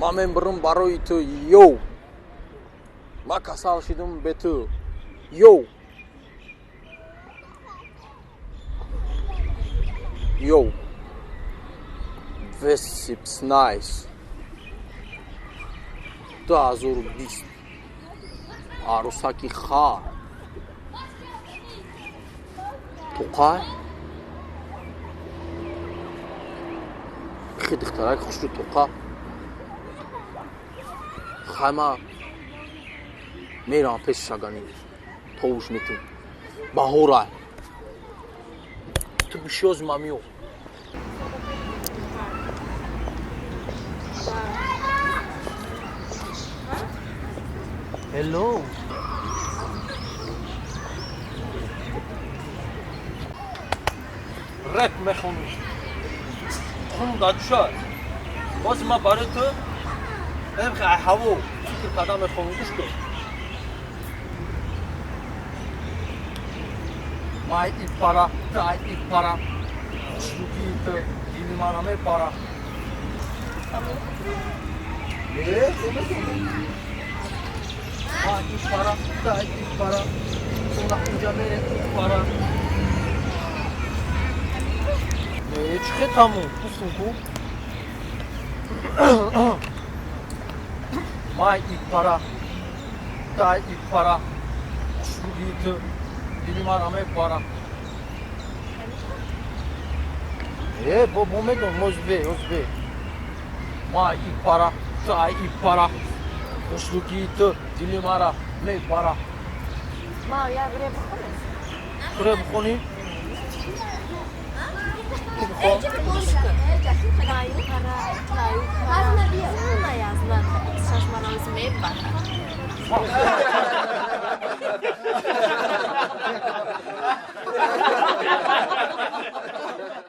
مامن برم برای تو یو ما کسال شدم به تو یو یو وسیپس نایس 2020 عروسکی خار توقع خیلی دخترک خوش رو توقع خیمه میرم پیش شگانی توش میتون باهورای تو بشوز مامیو هلو رپ میخونی خون داد شد باز ما برای تو امخه هوا فکر قدم میخونی گوش کن مای ای پارا تای ای پارا شروعی تو دیلی مانامه پارا مای ای پارا تای ای پارا sonra اینجا میره ای پارا چه تموم بسون کو مای ای پارا تای ای پارا شروعی تو دیلی مانامه پارا بابا میدون مزبه مای ای پارا تای ای پارا شروعی تو دیلی مانامه پارا ما یا بره بخونه بخونی؟ کی بخون؟ نایو para. Hazme diye. Yazma yazma. Şaşmanamızı meyip bakar.